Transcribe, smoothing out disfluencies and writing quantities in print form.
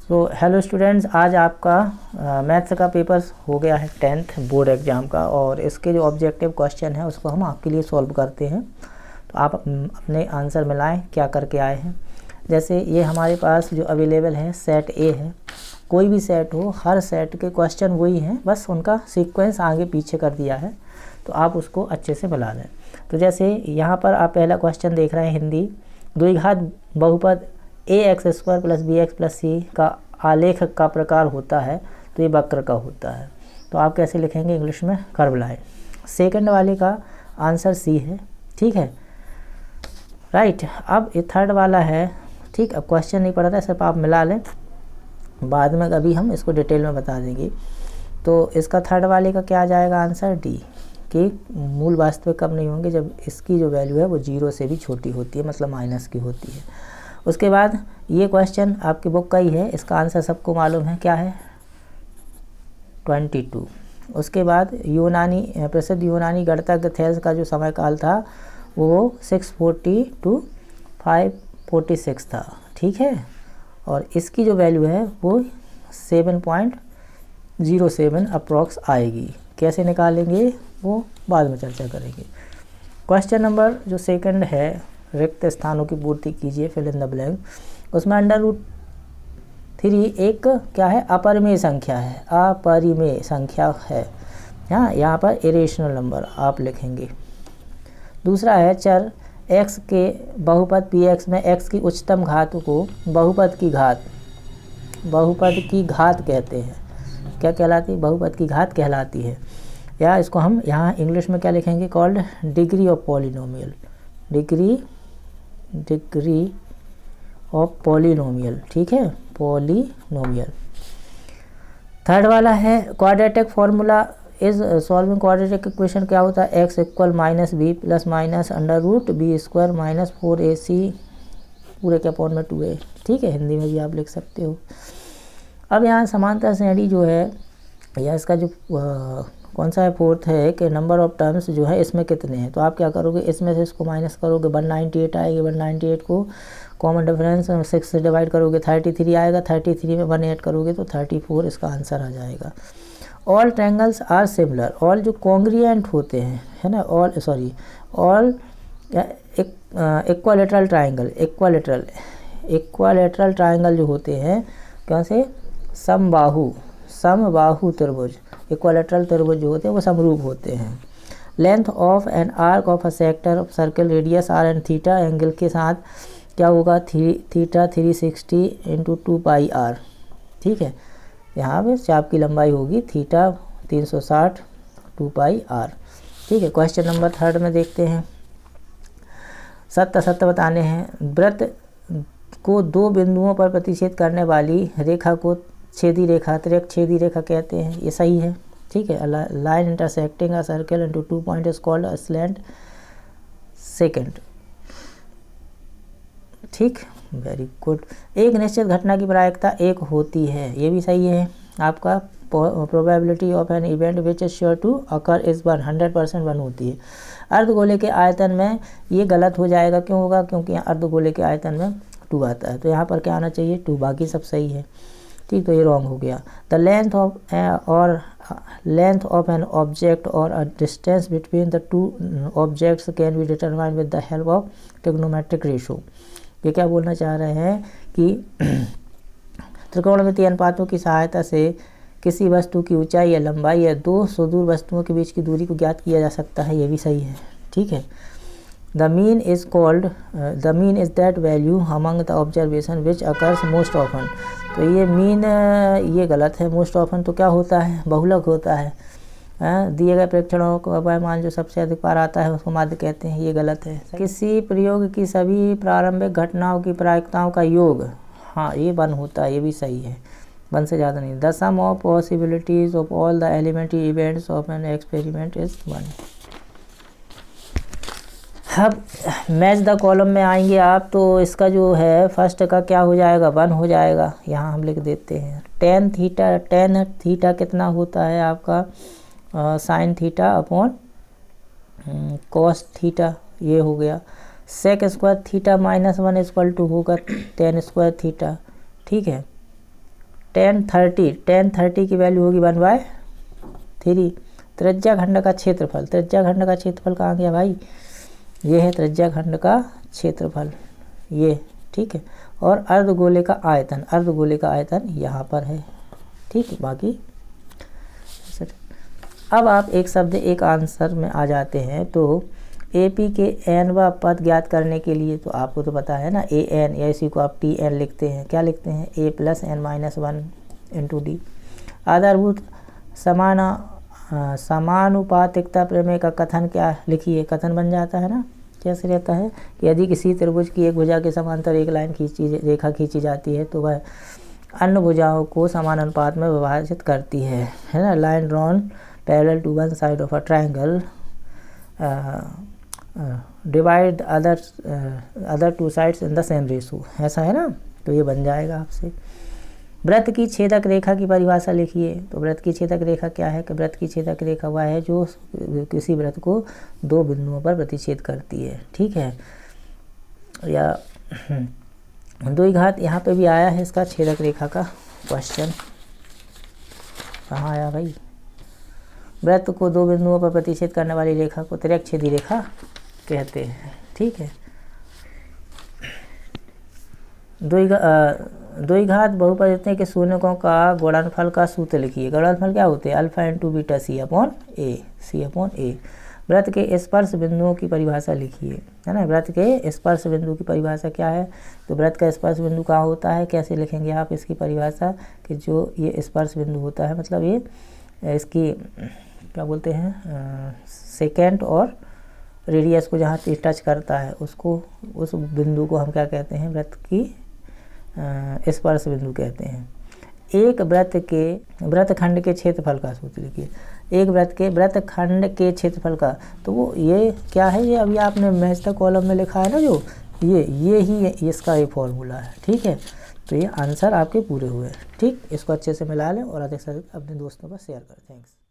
तो hello students, आज आपका मैथ्स का पेपर हो गया है 10th बोर्ड एग्ज़ाम का, और इसके जो ऑब्जेक्टिव क्वेश्चन है उसको हम आपके लिए सॉल्व करते हैं। तो आप अपने आंसर मिलाएं क्या करके आए हैं। जैसे ये हमारे पास जो अवेलेबल है सेट ए है, कोई भी सेट हो, हर सेट के क्वेश्चन वही हैं, बस उनका सीक्वेंस आगे पीछे कर दिया है, तो आप उसको अच्छे से मिला लें। तो जैसे यहाँ पर आप पहला क्वेश्चन देख रहे हैं हिंदी, द्विघात बहुपद ax² प्लस bx प्लस सी का आलेख का प्रकार होता है, तो ये वक्र का होता है। तो आप कैसे लिखेंगे, इंग्लिश में कर्व लाइन। सेकंड वाले का आंसर सी है, ठीक है, राइट। अब ये थर्ड वाला है, ठीक। अब क्वेश्चन नहीं पढ़ा था, सिर्फ आप मिला लें, बाद में कभी हम इसको डिटेल में बता देंगे। तो इसका थर्ड वाले का क्या आ जाएगा आंसर, डी, कि मूल वास्तविक कब नहीं होंगे, जब इसकी जो वैल्यू है वो 0 से भी छोटी होती है, मतलब माइनस की होती है। उसके बाद ये क्वेश्चन आपकी बुक का ही है, इसका आंसर सबको मालूम है क्या है, 22। उसके बाद प्रसिद्ध यूनानी गणितज्ञ थेल्स का जो समय काल था वो 640 to 546 था, ठीक है। और इसकी जो वैल्यू है वो 7.07 अप्रॉक्स आएगी। कैसे निकालेंगे वो बाद में चर्चा करेंगे। क्वेश्चन नंबर जो सेकंड है, रिक्त स्थानों की पूर्ति कीजिए, फिल इन द ब्लैंक। उसमें √3 एक क्या है, अपरिमेय संख्या है, अपरिमेय संख्या है। यहाँ पर इरेशनल नंबर आप लिखेंगे। दूसरा है चर x के बहुपद px में x की उच्चतम घात को बहुपद की घात कहते हैं। क्या कहलाती है, बहुपद की घात कहलाती है, या इसको हम यहाँ इंग्लिश में क्या लिखेंगे, called degree of polynomial, degree of polynomial, ठीक है, पॉलिनोमियल। थर्ड वाला है quadratic formula is solving quadratic equation क्या होता है, x equal -b plus minus √b² minus 4ac पूरे के अपॉन में 2a, ठीक है। हिंदी में भी आप लिख सकते हो। अब यहाँ समांतर श्रेणी जो है, या इसका जो कौन सा है, फोर्थ है कि नंबर ऑफ टर्म्स जो है इसमें कितने हैं। तो आप क्या करोगे, इसमें से इसको माइनस करोगे, 198 आएगी, 198 को कॉमन डिफरेंस 6 से डिवाइड करोगे, 33 आएगा, 33 में 1 ऐड करोगे तो 34 इसका आंसर आ जाएगा। All triangles are similar, all जो कॉन्ग्रुएंट होते हैं, है ना, all equilateral triangle, equilateral triangle जो होते हैं, कैसे, समबाहु त्रिभुज, इक्वालेटरल त्रिभुज जो होते हैं वो समरूप होते हैं। Length of an arc of a sector of circle radius r and theta angle के साथ क्या होगा, थीटा 360 × 2πr, ठीक है। यहाँ पे चाप की लंबाई होगी थीटा 360 2πr, ठीक है। क्वेश्चन नंबर थर्ड में देखते हैं, सत्य बताने हैं। वृत्त को दो बिंदुओं पर प्रतिच्छेद करने वाली रेखा को छेदी रेखा, तिर्यक छेदी रेखा कहते हैं, ये सही है, ठीक है। Line intersecting a circle into 2 point is called a slant second, ठीक, वेरी गुड। एक निश्चित घटना की प्रायिकता 1 होती है, ये भी सही है आपका। Probability of an event which is sure to occur is 100% 1 होती है। अर्धगोले के आयतन में ये गलत हो जाएगा, क्यों होगा, क्योंकि यहाँ अर्धगोले के आयतन में 2 आता है, तो यहाँ पर क्या आना चाहिए, 2, बाकी सब सही है, ठीक। तो ये रॉन्ग हो गया। The length of an object और a distance between the two objects can be determined with the help of trigonometric ratio. ये क्या बोलना चाह रहे हैं कि त्रिकोणमितीय अनुपातों की सहायता से किसी वस्तु की ऊंचाई या लंबाई या दो सुदूर वस्तुओं के बीच की दूरी को ज्ञात किया जा सकता है, ये भी सही है, ठीक है। The mean is that value among the observation which occurs most often। तो ये मीन ये गलत है, मोस्ट ऑफन तो क्या होता है, बहुलक होता है। दिए गए प्रेक्षणों का पैमाना जो सबसे अधिक बार आता है उसको माध्य कहते हैं, ये गलत है। किसी प्रयोग की सभी प्रारंभिक घटनाओं की प्रायिकताओं का योग, हाँ, ये 1 होता है, ये भी सही है, 1 से ज़्यादा नहीं। The sum of possibilities of all the elementary events of an experiment is 1। अब मैच द कॉलम में आएंगे आप, तो इसका जो है फर्स्ट का क्या हो जाएगा, 1 हो जाएगा, यहाँ हम लिख देते हैं। टेन थीटा कितना होता है आपका, sine theta upon cos theta, ये हो गया। sec² थीटा -1 = होगा tan² थीटा, ठीक है। tan30 की वैल्यू होगी 1/3। त्रिज्या खंड का क्षेत्रफल, त्रिज्या खंड का क्षेत्रफल कहाँ गया भाई, ये है त्रिज्या खंड का क्षेत्रफल, ये ठीक है। और अर्धगोले का आयतन, अर्धगोले का आयतन यहाँ पर है, ठीक है। बाकी अब आप एक शब्द एक आंसर में आ जाते हैं। तो AP के nवा पद ज्ञात करने के लिए तो आपको तो पता है ना, AN या इसी को आप TN लिखते हैं। क्या लिखते हैं, A + n-1 × D। आधारभूत समानुपातिकता प्रमेय का कथन क्या लिखिए, कथन बन जाता है ना, कैसे रहता है कि यदि किसी त्रिभुज की एक भुजा के समांतर एक लाइन रेखा खींची जाती है तो वह अन्य भुजाओं को समान अनुपात में विभाजित करती है ना। Line drawn parallel to one side of a triangle divide other two sides in the same ratio, ऐसा है ना। तो ये बन जाएगा आपसे। वृत्त की छेदक रेखा की परिभाषा लिखिए। तो वृत्त की छेदक रेखा क्या है कि वृत्त की छेदक रेखा वह है जो किसी वृत्त को दो बिंदुओं पर प्रतिच्छेद करती है, ठीक है। या द्विघात यहाँ पे भी आया है इसका छेदक रेखा का क्वेश्चन, कहाँ आया भाई। वृत्त को दो बिंदुओं पर प्रतिच्छेद करने वाली रेखा को तिर्यकछेदी रेखा कहते हैं, ठीक है। द्विघात बहुपद के शून्यकों का गुणनफल का सूत्र लिखिए। गुणनफल क्या होते हैं, अल्फा इंटू बीटा C/A। वृत्त के स्पर्श बिंदुओं की परिभाषा लिखिए, है ना। वृत्त के स्पर्श बिंदु की परिभाषा क्या है, तो वृत्त का स्पर्श बिंदु कहाँ होता है, कैसे लिखेंगे आप इसकी परिभाषा कि जो ये स्पर्श बिंदु होता है, मतलब ये इसकी क्या बोलते हैं, सेकेंड और रेडियस को जहाँ टच करता है उसको, उस बिंदु को हम क्या कहते हैं, वृत्त की स्पर्श बिंदु कहते हैं। एक वृत्तखंड के क्षेत्रफल का सूत्र लिखिए। एक वृत्तखंड के क्षेत्रफल का, तो वो ये क्या है, ये अभी आपने मैच द कॉलम में लिखा है ना, जो ये ही इसका ये फॉर्मूला है, ठीक है। तो ये आंसर आपके पूरे हुए, ठीक। इसको अच्छे से मिला लें और अधिक से अधिक अपने दोस्तों पर शेयर करें। थैंक्स।